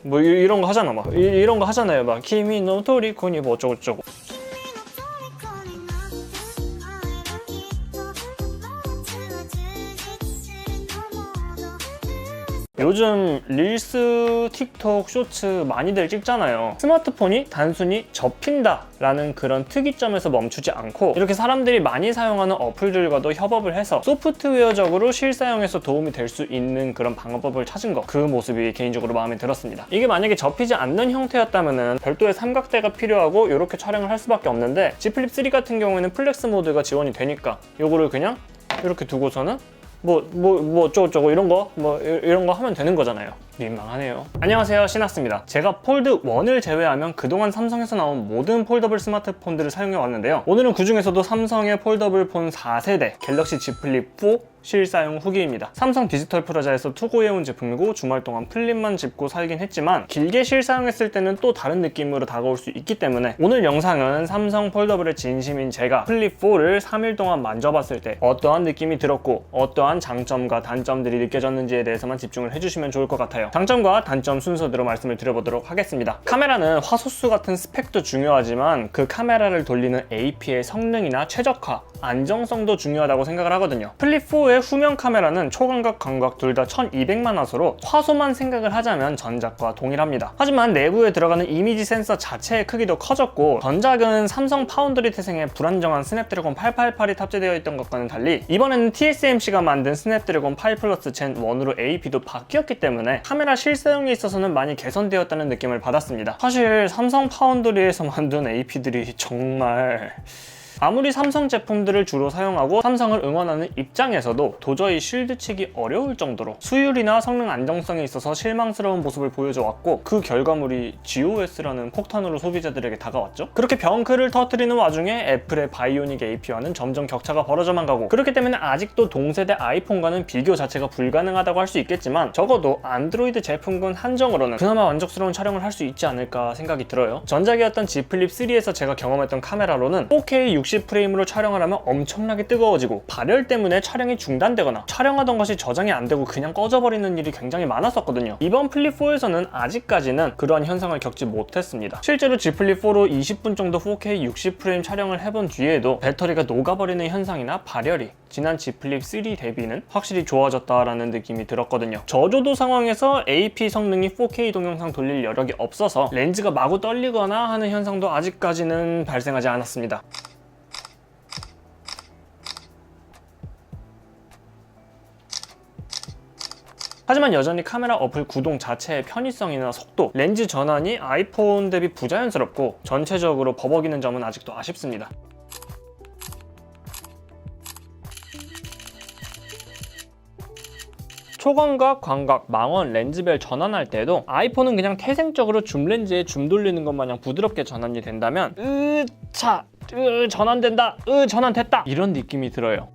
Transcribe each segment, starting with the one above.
이런 거 하잖아. 막 이런 거 하잖아요. 막 키미 노 토리코니 뭐 어쩌고저쩌고. 요즘 릴스, 틱톡, 쇼츠 많이들 찍잖아요. 스마트폰이 단순히 접힌다 라는 그런 특이점에서 멈추지 않고 이렇게 사람들이 많이 사용하는 어플들과도 협업을 해서 소프트웨어적으로 실사용에서 도움이 될 수 있는 그런 방법을 찾은 거, 그 모습이 개인적으로 마음에 들었습니다. 이게 만약에 접히지 않는 형태였다면 별도의 삼각대가 필요하고 이렇게 촬영을 할 수밖에 없는데 G 플립 3 같은 경우에는 플렉스 모드가 지원이 되니까 이거를 그냥 이렇게 두고서는 어쩌고저쩌고 이런 거 하면 되는 거잖아요. 민망하네요. 안녕하세요, 신학스입니다. 제가 폴드 1을 제외하면 그동안 삼성에서 나온 모든 폴더블 스마트폰들을 사용해 왔는데요. 오늘은 그 중에서도 삼성의 폴더블 폰 4세대 갤럭시 Z 플립 4 실사용 후기입니다. 삼성 디지털 프라자에서 투고해온 제품이고 주말 동안 플립만 짚고 살긴 했지만 길게 실사용했을 때는 또 다른 느낌으로 다가올 수 있기 때문에 오늘 영상은 삼성 폴더블의 진심인 제가 플립 4를 3일 동안 만져봤을 때 어떠한 느낌이 들었고 어떠한 장점과 단점들이 느껴졌는지에 대해서만 집중을 해주시면 좋을 것 같아요. 장점과 단점 순서대로 말씀을 드려보도록 하겠습니다. 카메라는 화소수 같은 스펙도 중요하지만 그 카메라를 돌리는 AP의 성능이나 최적화, 안정성도 중요하다고 생각을 하거든요. 플립 4의 후면 카메라는 초광각, 광각 둘 다 1200만 화소로 화소만 생각을 하자면 전작과 동일합니다. 하지만 내부에 들어가는 이미지 센서 자체의 크기도 커졌고 전작은 삼성 파운드리 태생의 불안정한 스냅드래곤 888이 탑재되어 있던 것과는 달리 이번에는 TSMC가 만든 스냅드래곤 8 플러스 젠 1으로 AP도 바뀌었기 때문에 카메라 실사용에 있어서는 많이 개선되었다는 느낌을 받았습니다. 사실 삼성 파운드리에서 만든 AP들이 정말 아무리 삼성 제품들을 주로 사용하고 삼성을 응원하는 입장에서도 도저히 쉴드치기 어려울 정도로 수율이나 성능 안정성에 있어서 실망스러운 모습을 보여줘 왔고 그 결과물이 GOS라는 폭탄으로 소비자들에게 다가왔죠. 그렇게 병크를 터뜨리는 와중에 애플의 바이오닉 AP와는 점점 격차가 벌어져만 가고 그렇기 때문에 아직도 동세대 아이폰과는 비교 자체가 불가능하다고 할 수 있겠지만 적어도 안드로이드 제품군 한정으로는 그나마 만족스러운 촬영을 할 수 있지 않을까 생각이 들어요. 전작이었던 Z 플립 3에서 제가 경험했던 카메라로는 4K 60프레임으로 촬영을 하면 엄청나게 뜨거워지고 발열 때문에 촬영이 중단되거나 촬영하던 것이 저장이 안 되고 그냥 꺼져버리는 일이 굉장히 많았었거든요. 이번 플립 4에서는 아직까지는 그러한 현상을 겪지 못했습니다. 실제로 Z 플립 4로 20분 정도 4K 60프레임 촬영을 해본 뒤에도 배터리가 녹아버리는 현상이나 발열이 지난 Z 플립 3 대비는 확실히 좋아졌다라는 느낌이 들었거든요. 저조도 상황에서 AP 성능이 4K 동영상 돌릴 여력이 없어서 렌즈가 마구 떨리거나 하는 현상도 아직까지는 발생하지 않았습니다. 하지만 여전히 카메라 어플 구동 자체의 편의성이나 속도, 렌즈 전환이 아이폰 대비 부자연스럽고 전체적으로 버벅이는 점은 아직도 아쉽습니다. 초광각, 광각, 망원, 렌즈별 전환할 때도 아이폰은 그냥 태생적으로 줌 렌즈에 줌 돌리는 것 마냥 부드럽게 전환이 된다면 전환된다, 전환됐다 이런 느낌이 들어요.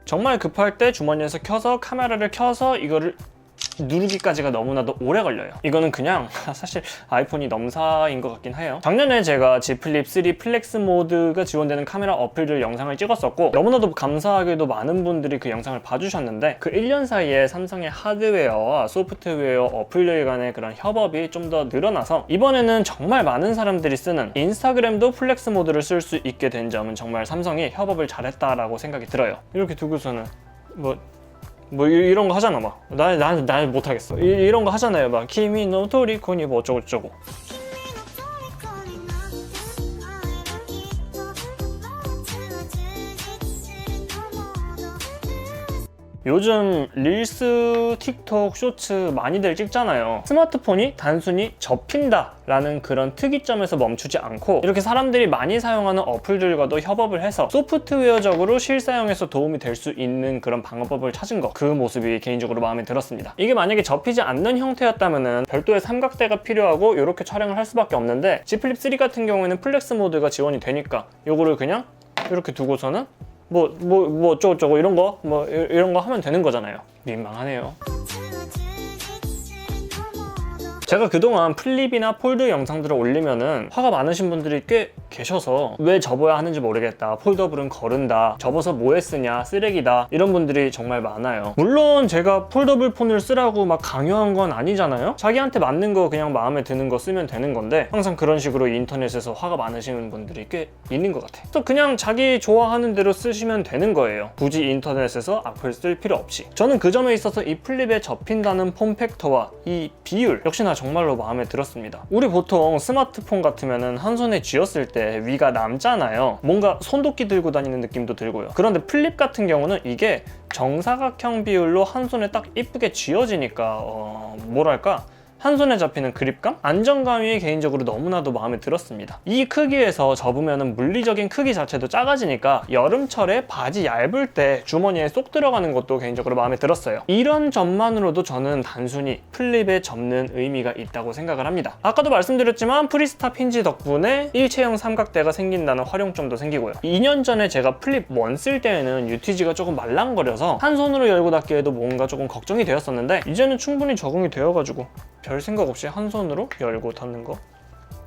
정말 급할 때 주머니에서 켜서 카메라를 켜서 이거를 누르기까지가 너무나도 오래 걸려요. 이거는 그냥 사실 아이폰이 넘사인 것 같긴 해요. 작년에 제가 Z 플립 3 플렉스 모드가 지원되는 카메라 어플들 영상을 찍었었고 너무나도 감사하게도 많은 분들이 그 영상을 봐주셨는데 그 1년 사이에 삼성의 하드웨어와 소프트웨어 어플들 간의 그런 협업이 좀 더 늘어나서 이번에는 정말 많은 사람들이 쓰는 인스타그램도 플렉스 모드를 쓸 수 있게 된 점은 정말 삼성이 협업을 잘했다라고 생각이 들어요. 이렇게 두고서는 이런 거 하잖아. 막 난 못하겠어 이런 거 하잖아요. 막 키미 노 토리코니 뭐 어쩌고저쩌고. 요즘 릴스, 틱톡, 쇼츠 많이들 찍잖아요. 스마트폰이 단순히 접힌다 라는 그런 특이점에서 멈추지 않고 이렇게 사람들이 많이 사용하는 어플들과도 협업을 해서 소프트웨어적으로 실사용에서 도움이 될 수 있는 그런 방법을 찾은 거, 그 모습이 개인적으로 마음에 들었습니다. 이게 만약에 접히지 않는 형태였다면 별도의 삼각대가 필요하고 이렇게 촬영을 할 수밖에 없는데 Z 플립 3 같은 경우에는 플렉스 모드가 지원이 되니까 이거를 그냥 이렇게 두고서는 어쩌고저쩌고 이런 거 하면 되는 거잖아요. 민망하네요. 제가 그동안 플립이나 폴드 영상들을 올리면은 화가 많으신 분들이 꽤 계셔서 왜 접어야 하는지 모르겠다, 폴더블은 거른다, 접어서 뭐에 쓰냐, 쓰레기다, 이런 분들이 정말 많아요. 물론 제가 폴더블 폰을 쓰라고 막 강요한 건 아니잖아요. 자기한테 맞는 거, 그냥 마음에 드는 거 쓰면 되는 건데 항상 그런 식으로 인터넷에서 화가 많으시는 분들이 꽤 있는 것 같아요. 그래서 그냥 자기 좋아하는 대로 쓰시면 되는 거예요. 굳이 인터넷에서 악플 쓸 필요 없이. 저는 그 점에 있어서 이 플립에 접힌다는 폼팩터와 이 비율 역시나 정말로 마음에 들었습니다. 우리 보통 스마트폰 같으면은 한 손에 쥐었을 때 위가 남잖아요. 뭔가 손도끼 들고 다니는 느낌도 들고요. 그런데 플립 같은 경우는 이게 정사각형 비율로 한 손에 딱 이쁘게 쥐어지니까 뭐랄까, 한 손에 잡히는 그립감? 안정감이 개인적으로 너무나도 마음에 들었습니다. 이 크기에서 접으면 물리적인 크기 자체도 작아지니까 여름철에 바지 얇을 때 주머니에 쏙 들어가는 것도 개인적으로 마음에 들었어요. 이런 점만으로도 저는 단순히 플립에 접는 의미가 있다고 생각을 합니다. 아까도 말씀드렸지만 프리스탑 힌지 덕분에 일체형 삼각대가 생긴다는 활용점도 생기고요. 2년 전에 제가 플립 1 쓸 때에는 UTG가 조금 말랑거려서 한 손으로 열고 닫기에도 뭔가 조금 걱정이 되었었는데 이제는 충분히 적응이 되어가지고 별 생각 없이 한 손으로 열고 닫는 거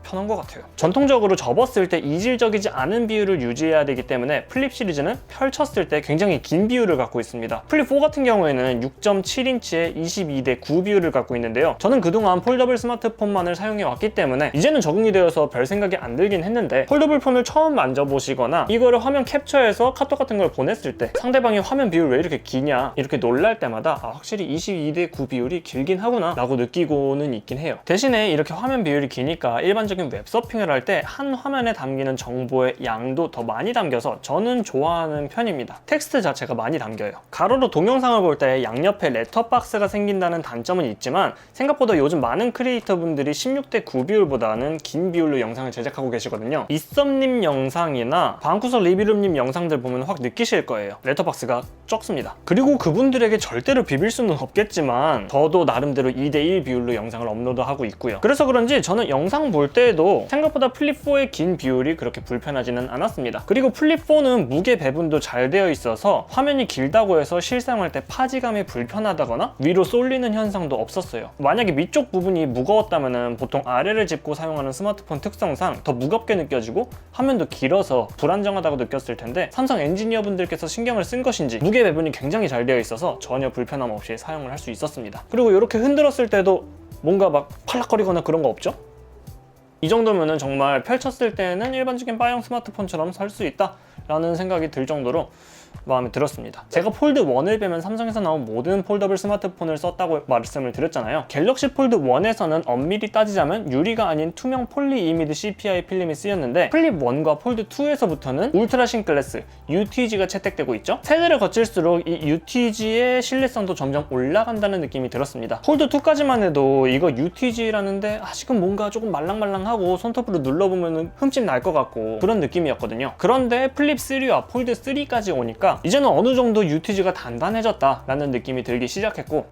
편한 것 같아요. 전통적으로 접었을 때 이질적이지 않은 비율을 유지해야 되기 때문에 플립 시리즈는 펼쳤을 때 굉장히 긴 비율을 갖고 있습니다. 플립 4 같은 경우에는 6.7인치의 22:9 비율을 갖고 있는데요. 저는 그동안 폴더블 스마트폰만을 사용해 왔기 때문에 이제는 적응이 되어서 별 생각이 안 들긴 했는데, 폴더블 폰을 처음 만져보시거나 이거를 화면 캡처해서 카톡 같은 걸 보냈을 때 상대방이 화면 비율 왜 이렇게 기냐 이렇게 놀랄 때마다 확실히 22:9 비율이 길긴 하구나 라고 느끼고는 있긴 해요. 대신에 이렇게 화면 비율이 기니까 일반적인 웹서핑을 할 때 한 화면에 담기는 정보의 양도 더 많이 담겨서 저는 좋아하는 편입니다. 텍스트 자체가 많이 담겨요. 가로로 동영상을 볼 때 양옆에 렛터박스가 생긴다는 단점은 있지만 생각보다 요즘 많은 크리에이터 분들이 16:9 비율보다는 긴 비율로 영상을 제작하고 계시거든요. 이썸님 영상이나 방구석 리뷰룸님 영상들 보면 확 느끼실 거예요. 렛터박스가 적습니다. 그리고 그분들에게 절대로 비빌 수는 없겠지만 저도 나름대로 2:1 비율로 영상을 업로드하고 있고요. 그래서 그런지 저는 영상 볼 때에도 생각보다 플립4의 긴 비율이 그렇게 불편하지는 않았습니다. 그리고 플립4는 무게 배분도 잘 되어 있어서 화면이 길다고 해서 실사용할 때 파지감이 불편하다거나 위로 쏠리는 현상도 없었어요. 만약에 위쪽 부분이 무거웠다면 보통 아래를 짚고 사용하는 스마트폰 특성상 더 무겁게 느껴지고 화면도 길어서 불안정하다고 느꼈을 텐데, 삼성 엔지니어분들께서 신경을 쓴 것인지 무게 배분이 굉장히 잘 되어 있어서 전혀 불편함 없이 사용을 할 수 있었습니다. 그리고 이렇게 흔들었을 때도 뭔가 막 팔락거리거나 그런 거 없죠? 이 정도면은 정말 펼쳤을 때는 일반적인 바형 스마트폰처럼 살 수 있다 라는 생각이 들 정도로 마음에 들었습니다. 제가 폴드 1을 빼면 삼성에서 나온 모든 폴더블 스마트폰을 썼다고 말씀을 드렸잖아요. 갤럭시 폴드 1에서는 엄밀히 따지자면 유리가 아닌 투명 폴리 이미드 CPI 필름이 쓰였는데, 플립 1과 폴드 2에서부터는 울트라신 글래스 UTG가 채택되고 있죠. 세대를 거칠수록 이 UTG의 신뢰성도 점점 올라간다는 느낌이 들었습니다. 폴드 2까지만 해도 이거 UTG라는데 아직은 뭔가 조금 말랑말랑하고 손톱으로 눌러보면 흠집 날 것 같고 그런 느낌이었거든요. 그런데 플립 3와 폴드 3까지 오니까 이제는 어느 정도 UTG가 단단해졌다라는 느낌이 들기 시작했고,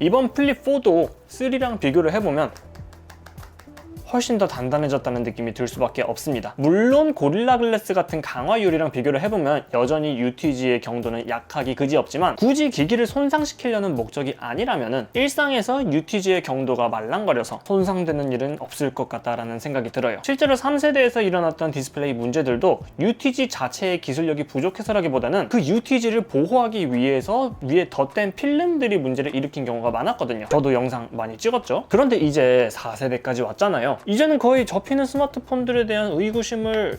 이번 플립 4도 3랑 비교를 해보면 훨씬 더 단단해졌다는 느낌이 들 수밖에 없습니다. 물론 고릴라 글래스 같은 강화 유리랑 비교를 해보면 여전히 UTG의 경도는 약하기 그지없지만, 굳이 기기를 손상시키려는 목적이 아니라면은 일상에서 UTG의 경도가 말랑거려서 손상되는 일은 없을 것 같다라는 생각이 들어요. 실제로 3세대에서 일어났던 디스플레이 문제들도 UTG 자체의 기술력이 부족해서라기보다는 그 UTG를 보호하기 위해서 위에 덧댄 필름들이 문제를 일으킨 경우가 많았거든요. 저도 영상 많이 찍었죠. 그런데 이제 4세대까지 왔잖아요. 이제는 거의 접히는 스마트폰들에 대한 의구심을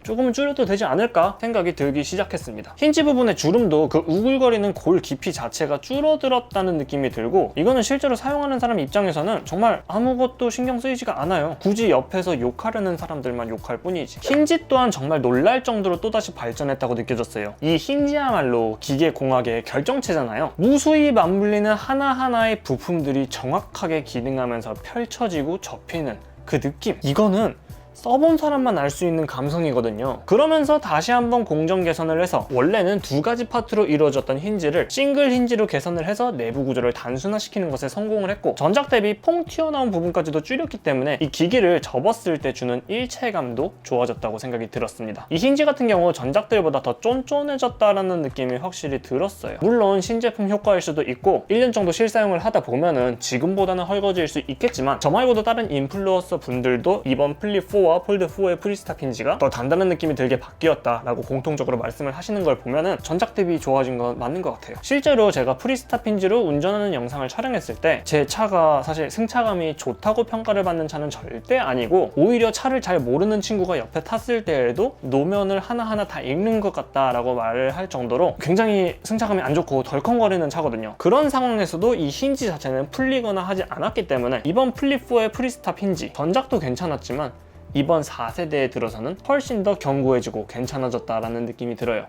조금은 줄여도 되지 않을까 생각이 들기 시작했습니다. 힌지 부분의 주름도 그 우글거리는 골 깊이 자체가 줄어들었다는 느낌이 들고, 이거는 실제로 사용하는 사람 입장에서는 정말 아무것도 신경 쓰이지가 않아요. 굳이 옆에서 욕하려는 사람들만 욕할 뿐이지. 힌지 또한 정말 놀랄 정도로 또다시 발전했다고 느껴졌어요. 이 힌지야말로 기계공학의 결정체잖아요. 무수히 맞물리는 하나하나의 부품들이 정확하게 기능하면서 펼쳐지고 접히는 그 느낌, 이거는 써본 사람만 알 수 있는 감성이거든요. 그러면서 다시 한번 공정 개선을 해서 원래는 두 가지 파트로 이루어졌던 힌지를 싱글 힌지로 개선을 해서 내부 구조를 단순화시키는 것에 성공을 했고, 전작 대비 퐁 튀어나온 부분까지도 줄였기 때문에 이 기기를 접었을 때 주는 일체감도 좋아졌다고 생각이 들었습니다. 이 힌지 같은 경우 전작들보다 더 쫀쫀해졌다라는 느낌이 확실히 들었어요. 물론 신제품 효과일 수도 있고 1년 정도 실사용을 하다 보면은 지금보다는 헐거질 수 있겠지만, 저 말고도 다른 인플루언서 분들도 이번 플립 4와 폴드 4의 프리스탑 힌지가 더 단단한 느낌이 들게 바뀌었다라고 공통적으로 말씀을 하시는 걸 보면은 전작 대비 좋아진 건 맞는 것 같아요. 실제로 제가 프리스탑 힌지로 운전하는 영상을 촬영했을 때 제 차가 사실 승차감이 좋다고 평가를 받는 차는 절대 아니고, 오히려 차를 잘 모르는 친구가 옆에 탔을 때에도 노면을 하나하나 다 읽는 것 같다라고 말을 할 정도로 굉장히 승차감이 안 좋고 덜컹거리는 차거든요. 그런 상황에서도 이 힌지 자체는 풀리거나 하지 않았기 때문에 이번 플립 4의 프리스탑 힌지, 전작도 괜찮았지만 이번 4세대에 들어서는 훨씬 더 견고해지고 괜찮아졌다라는 느낌이 들어요.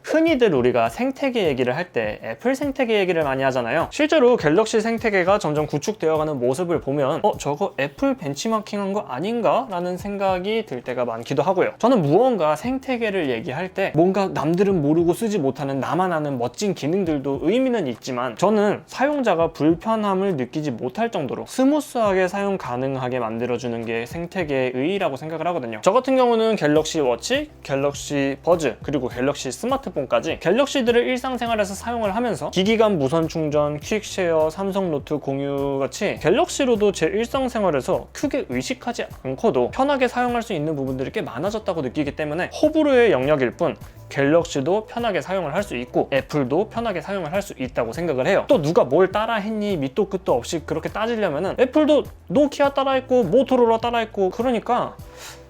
흔히들 우리가 생태계 얘기를 할 때 애플 생태계 얘기를 많이 하잖아요. 실제로 갤럭시 생태계가 점점 구축되어가는 모습을 보면 저거 애플 벤치마킹한 거 아닌가? 라는 생각이 들 때가 많기도 하고요. 저는 무언가 생태계를 얘기할 때 뭔가 남들은 모르고 쓰지 못하는 나만 아는 멋진 기능들도 의미는 있지만, 저는 사용자가 불편함을 느끼지 못할 정도로 스무스하게 사용 가능하게 만들어주는 게 생태계의 의의라고 생각을 하거든요. 저 같은 경우는 갤럭시 워치, 갤럭시 버즈, 그리고 갤럭시 스마트폰까지 갤럭시들을 일상생활에서 사용을 하면서 기기간 무선 충전, 퀵쉐어, 삼성 노트 공유 같이 갤럭시로도 제 일상생활에서 크게 의식하지 않고도 편하게 사용할 수 있는 부분들이 꽤 많아졌다고 느끼기 때문에 호불호의 영역일 뿐 갤럭시도 편하게 사용을 할 수 있고 애플도 편하게 사용을 할 수 있다고 생각을 해요. 또 누가 뭘 따라했니 밑도 끝도 없이 그렇게 따지려면은 애플도 노키아 따라했고 모토로라 따라했고, 그러니까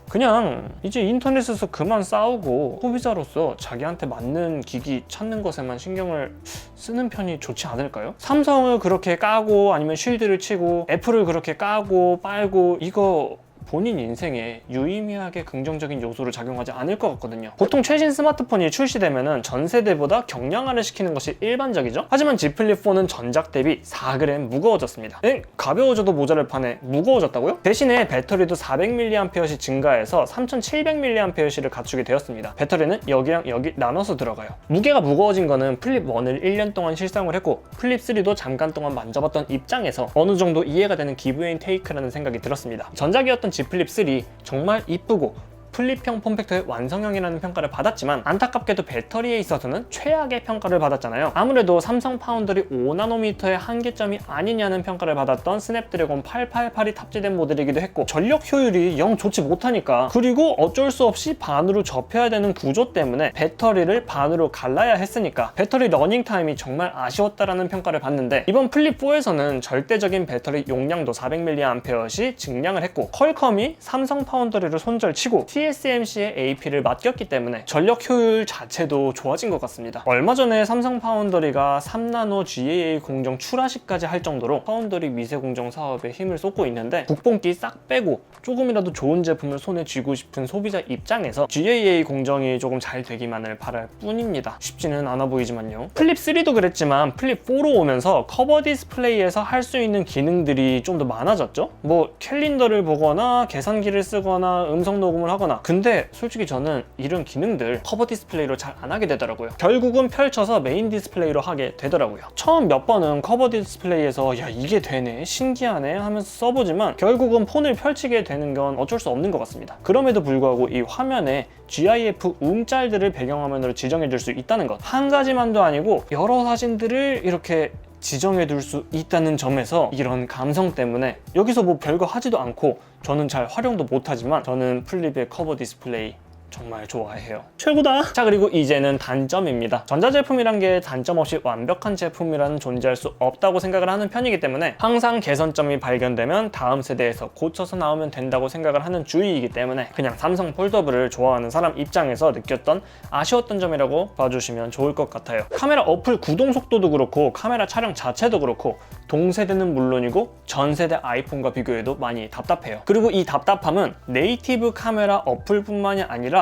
그냥 이제 인터넷에서 그만 싸우고 소비자로서 자기한테 맞는 기기 찾는 것에만 신경을 쓰는 편이 좋지 않을까요? 삼성을 그렇게 까고 아니면 쉴드를 치고 애플을 그렇게 까고 빨고, 이거 본인 인생에 유의미하게 긍정적인 요소를 작용하지 않을 것 같거든요. 보통 최신 스마트폰이 출시되면 전 세대보다 경량화를 시키는 것이 일반적이죠. 하지만 Z 플립 4는 전작 대비 4g 무거워졌습니다. 가벼워져도 모자랄 판에 무거워졌다고요? 대신에 배터리도 400mAh 증가해서 3700mAh를 갖추게 되었습니다. 배터리는 여기랑 여기 나눠서 들어가요. 무게가 무거워진 거는 플립 1을 1년 동안 실사용을 했고 플립 3도 잠깐 동안 만져봤던 입장에서 어느 정도 이해가 되는 기브 앤 테이크라는 생각이 들었습니다. 전작이었던 Z 플립 3 정말 이쁘고 플립형 폼팩터의 완성형이라는 평가를 받았지만, 안타깝게도 배터리에 있어서는 최악의 평가를 받았잖아요. 아무래도 삼성 파운드리 5나노미터의 한계점이 아니냐는 평가를 받았던 스냅드래곤 888이 탑재된 모델이기도 했고, 전력 효율이 영 좋지 못하니까, 그리고 어쩔 수 없이 반으로 접혀야 되는 구조 때문에 배터리를 반으로 갈라야 했으니까 배터리 러닝타임이 정말 아쉬웠다라는 평가를 받는데, 이번 플립 4에서는 절대적인 배터리 용량도 400mAh이 증량을 했고, 퀄컴이 삼성 파운드리를 손절치고 TSMC의 AP를 맡겼기 때문에 전력 효율 자체도 좋아진 것 같습니다. 얼마 전에 삼성 파운더리가 3나노 GAA 공정 출하시까지 할 정도로 파운더리 미세 공정 사업에 힘을 쏟고 있는데, 국뽕기 싹 빼고 조금이라도 좋은 제품을 손에 쥐고 싶은 소비자 입장에서 GAA 공정이 조금 잘 되기만을 바랄 뿐입니다. 쉽지는 않아 보이지만요. 플립 3도 그랬지만 플립 4로 오면서 커버 디스플레이에서 할 수 있는 기능들이 좀 더 많아졌죠. 뭐 캘린더를 보거나 계산기를 쓰거나 음성 녹음을 하거나. 근데 솔직히 저는 이런 기능들 커버 디스플레이로 잘 안 하게 되더라고요. 결국은 펼쳐서 메인 디스플레이로 하게 되더라고요. 처음 몇 번은 커버 디스플레이에서 야 이게 되네, 신기하네 하면서 써보지만 결국은 폰을 펼치게 되는 건 어쩔 수 없는 것 같습니다. 그럼에도 불구하고 이 화면에 GIF 움짤들을 배경화면으로 지정해 줄 수 있다는 것, 한 가지만도 아니고 여러 사진들을 이렇게 지정해둘 수 있다는 점에서 이런 감성 때문에 여기서 뭐 별거 하지도 않고 저는 잘 활용도 못하지만 저는 플립의 커버 디스플레이 정말 좋아해요. 최고다! 자, 그리고 이제는 단점입니다. 전자제품이란 게 단점 없이 완벽한 제품이라는 존재할 수 없다고 생각을 하는 편이기 때문에 항상 개선점이 발견되면 다음 세대에서 고쳐서 나오면 된다고 생각을 하는 주의이기 때문에 그냥 삼성 폴더블을 좋아하는 사람 입장에서 느꼈던 아쉬웠던 점이라고 봐주시면 좋을 것 같아요. 카메라 어플 구동 속도도 그렇고 카메라 촬영 자체도 그렇고 동세대는 물론이고 전세대 아이폰과 비교해도 많이 답답해요. 그리고 이 답답함은 네이티브 카메라 어플뿐만이 아니라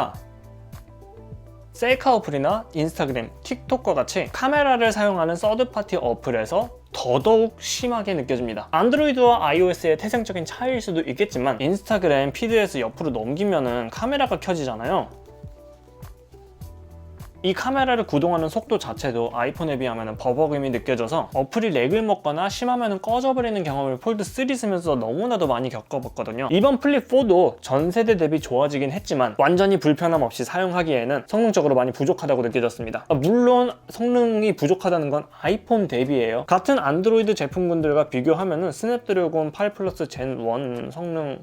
셀카 어플이나 인스타그램, 틱톡과 같이 카메라를 사용하는 서드파티 어플에서 더더욱 심하게 느껴집니다. 안드로이드와 iOS의 태생적인 차이일 수도 있겠지만 인스타그램 피드에서 옆으로 넘기면은 카메라가 켜지잖아요. 이 카메라를 구동하는 속도 자체도 아이폰에 비하면 버벅임이 느껴져서 어플이 렉을 먹거나 심하면 꺼져버리는 경험을 폴드 3 쓰면서 너무나도 많이 겪어봤거든요. 이번 플립 4도 전 세대 대비 좋아지긴 했지만 완전히 불편함 없이 사용하기에는 성능적으로 많이 부족하다고 느껴졌습니다. 물론 성능이 부족하다는 건 아이폰 대비예요. 같은 안드로이드 제품군들과 비교하면 스냅드래곤 8 플러스 젠 1 성능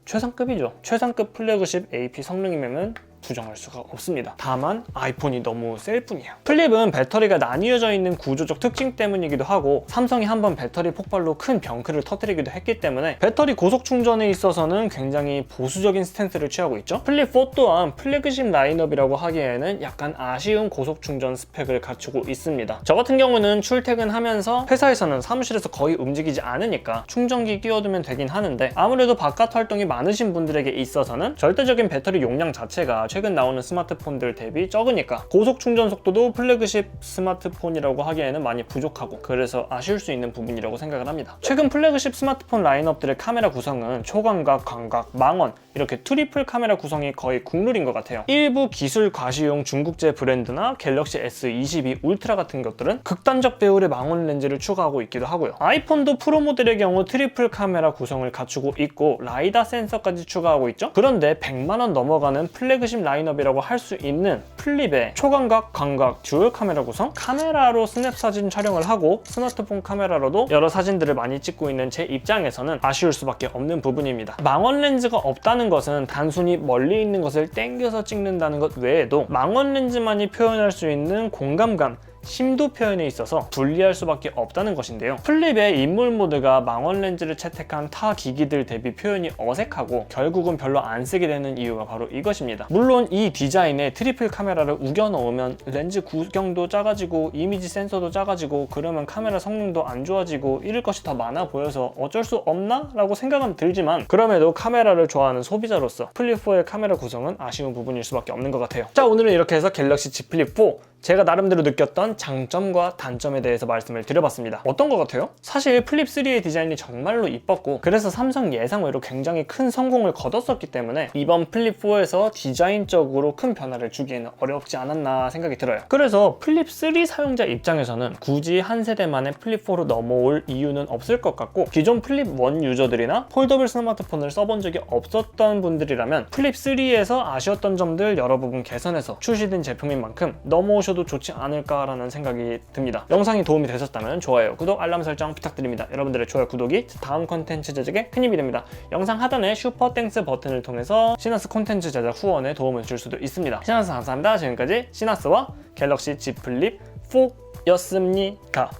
최상급이죠. 최상급 플래그십 AP 성능이면 부정할 수가 없습니다. 다만 아이폰이 너무 셀 뿐이에요. 플립은 배터리가 나뉘어져 있는 구조적 특징 때문이기도 하고 삼성이 한번 배터리 폭발로 큰 병크를 터뜨리기도 했기 때문에 배터리 고속 충전에 있어서는 굉장히 보수적인 스탠스를 취하고 있죠. 플립 4 또한 플래그십 라인업이라고 하기에는 약간 아쉬운 고속 충전 스펙을 갖추고 있습니다. 저 같은 경우는 출퇴근하면서 회사에서는 사무실에서 거의 움직이지 않으니까 충전기 끼워두면 되긴 하는데 아무래도 바깥 활동이 많으신 분들에게 있어서는 절대적인 배터리 용량 자체가 최근 나오는 스마트폰들 대비 적으니까 고속 충전 속도도 플래그십 스마트폰이라고 하기에는 많이 부족하고 그래서 아쉬울 수 있는 부분이라고 생각을 합니다. 최근 플래그십 스마트폰 라인업들의 카메라 구성은 초광각, 광각, 망원 이렇게 트리플 카메라 구성이 거의 국룰인 것 같아요. 일부 기술 과시용 중국제 브랜드나 갤럭시 S22 울트라 같은 것들은 극단적 배율의 망원 렌즈를 추가하고 있기도 하고요. 아이폰도 프로 모델의 경우 트리플 카메라 구성을 갖추고 있고 라이다 센서까지 추가하고 있죠. 그런데 100만원 넘어가는 플래그십 라인업이라고 할 수 있는 플립의 초광각, 광각, 듀얼 카메라 구성, 카메라로 스냅 사진 촬영을 하고 스마트폰 카메라로도 여러 사진들을 많이 찍고 있는 제 입장에서는 아쉬울 수밖에 없는 부분입니다. 망원 렌즈가 없다는 것은 단순히 멀리 있는 것을 땡겨서 찍는다는 것 외에도 망원 렌즈만이 표현할 수 있는 공감감, 심도 표현에 있어서 분리할 수밖에 없다는 것인데요. 플립의 인물 모드가 망원 렌즈를 채택한 타 기기들 대비 표현이 어색하고 결국은 별로 안 쓰게 되는 이유가 바로 이것입니다. 물론 이 디자인에 트리플 카메라를 우겨 넣으면 렌즈 구경도 작아지고 이미지 센서도 작아지고 그러면 카메라 성능도 안 좋아지고 이럴 것이 더 많아 보여서 어쩔 수 없나? 라고 생각은 들지만 그럼에도 카메라를 좋아하는 소비자로서 플립4의 카메라 구성은 아쉬운 부분일 수밖에 없는 것 같아요. 자, 오늘은 이렇게 해서 갤럭시 Z 플립 4 제가 나름대로 느꼈던 장점과 단점에 대해서 말씀을 드려봤습니다. 어떤 것 같아요? 사실 플립 3의 디자인이 정말로 이뻤고 그래서 삼성 예상외로 굉장히 큰 성공을 거뒀었기 때문에 이번 플립 4에서 디자인적으로 큰 변화를 주기에는 어렵지 않았나 생각이 들어요. 그래서 플립 3 사용자 입장에서는 굳이 한 세대만의 플립 4로 넘어올 이유는 없을 것 같고 기존 플립 1 유저들이나 폴더블 스마트폰을 써본 적이 없었던 분들이라면 플립 3에서 아쉬웠던 점들 여러 부분 개선해서 출시된 제품인 만큼 넘어오셔도 좋지 않을까라는 생각이 듭니다. 영상이 도움이 되셨다면 좋아요, 구독, 알람 설정 부탁드립니다. 여러분들의 좋아요, 구독이 다음 콘텐츠 제작에 큰 힘이 됩니다. 영상 하단에 슈퍼 땡스 버튼을 통해서 시나스 콘텐츠 제작 후원에 도움을 줄 수도 있습니다. 시나스 감사합니다. 지금까지 시나스와 갤럭시 Z 플립 4였습니다.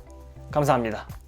감사합니다.